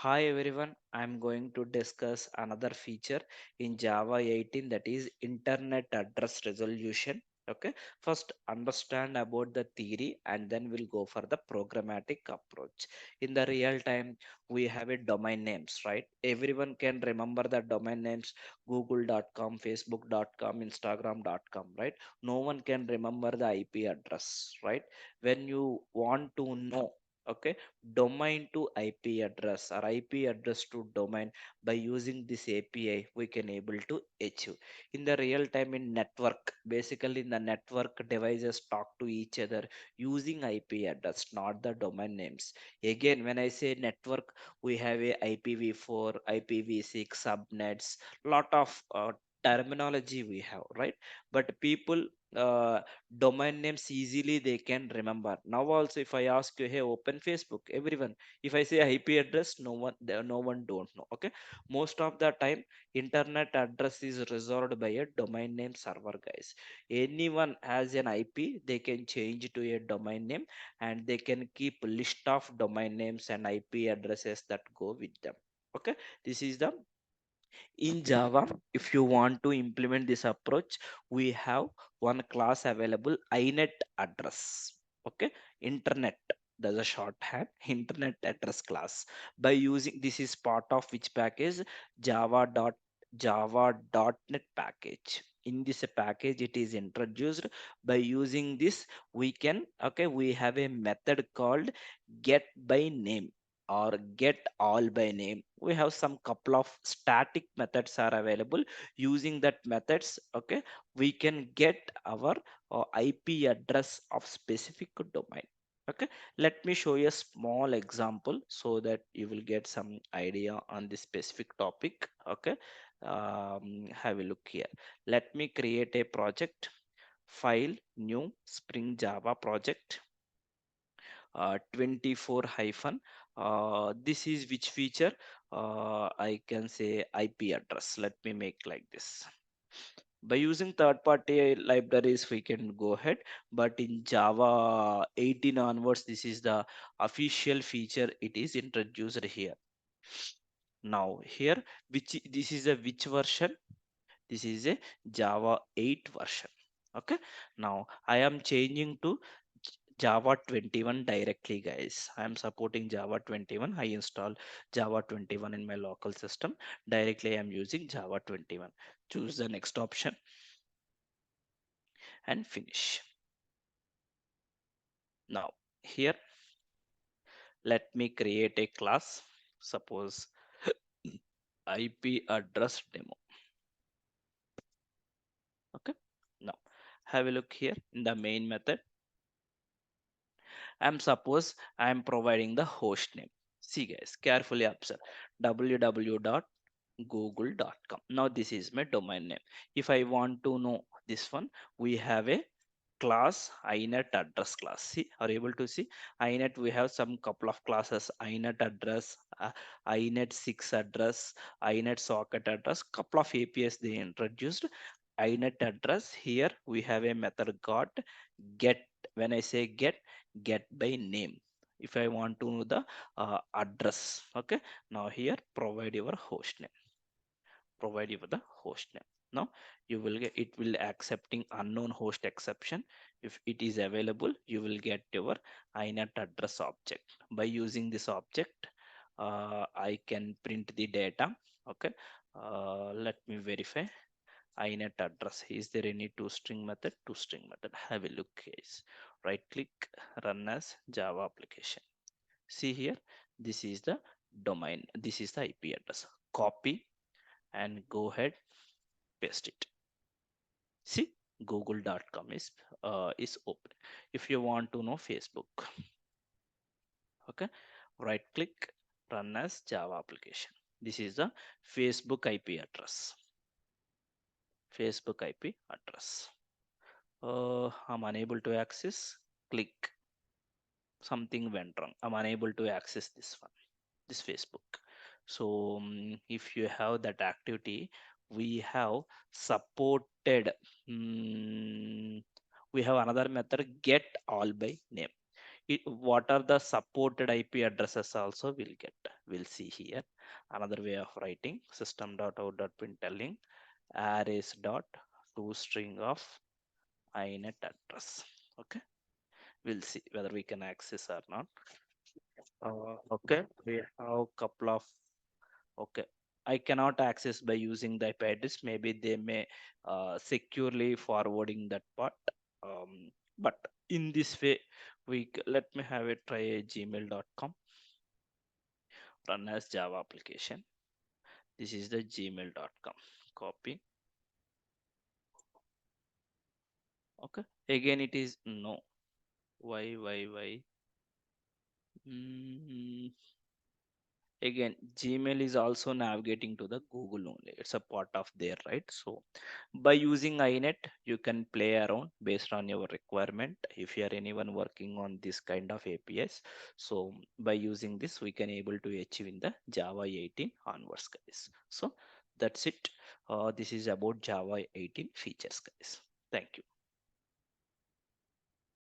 Hi everyone, I'm going to discuss another feature in Java 18, that is internet address resolution. Okay, first understand about the theory and then we'll go for the programmatic approach. In the real time, we have a domain names, right? Everyone can remember the domain names google.com, facebook.com, instagram.com, right? No one can remember the IP address, right? When you want to know, okay, domain to IP address or IP address to domain, by using this API we can able to achieve in the real time. In network, basically in the network, devices talk to each other using IP address, not the domain names. Again, when I say network, we have a IPv4, IPv6 subnets, lot of terminology we have, right? But people, uh, domain names easily they can remember. Now also if I ask you, hey, open Facebook, everyone, if I say IP address, no one don't know. Okay, most of the time internet address is reserved by a domain name server, guys. Anyone has an IP, they can change to a domain name, and they can keep list of domain names and IP addresses that go with them. Okay, this is the in Java. If you want to implement this approach, we have one class available, inet address. Okay, internet, there's a shorthand, internet address class. By using this, is part of which package? Java.net package. In this package it is introduced. By using this, we can, okay, we have a method called get by name or get all by name. We have some couple of static methods are available. Using that methods, okay, we can get our IP address of specific domain. Okay, let me show you a small example so that you will get some idea on this specific topic. Okay, have a look here. Let me create a project. File, new, Spring Java project, 24 hyphen. This is which feature? I can say IP address. Let me make like this. By using third party libraries we can go ahead, but in Java 18 onwards, this is the official feature, it is introduced here. Now here, which this is a which version? This is a Java 8 version. Okay, now I am changing to Java 21 directly, guys. I am supporting Java 21. I install Java 21 in my local system. Directly I am using Java 21. Choose the next option and finish. Now here, let me create a class. Suppose IP address demo. Okay. Now have a look here in the main method. Suppose I am providing the host name. See guys, carefully observe, www.google.com. Now this is my domain name. If I want to know this one, we have a class inet address class. See, are you able to see inet? We have some couple of classes: inet address, inet 6 address, inet socket address. Couple of APIs they introduced. Inet address, here we have a method got get. When I say get by name, if I want to know the address. Okay, now here provide your host name, provide you the host name. Now you will get, it will accepting unknown host exception. If it is available, you will get your inet address object. By using this object, I can print the data. Okay, let me verify inet address. Is there any toString method? ToString method, have a look guys. Right click, run as Java application. See here, this is the domain, this is the IP address. Copy and go ahead, paste it. See, google.com is open. If you want to know Facebook, okay, right click, run as Java application. This is the Facebook IP address. Facebook IP address. I'm unable to access. Click, something went wrong. I'm unable to access this one, this Facebook. So if you have that activity, we have supported. mm, we have another method, get all by name. What are the supported IP addresses also we'll see here. Another way of writing system.out.println arrays dot to string of inet address. Okay, we'll see whether we can access or not. Okay, we have couple of, okay, I cannot access by using the IP address. Maybe they may securely forwarding that part. But in this way, let me have it try a gmail.com, run as Java application. This is the gmail.com. Copy. Okay. Again, it is no. Why? Mm, Again, Gmail is also navigating to the Google only. It's a part of there, right? So by using inet, you can play around based on your requirement if you are anyone working on this kind of APIs. So by using this, we can able to achieve in the Java 18 onwards, guys. So that's it. This is about Java 18 features, guys. Thank you.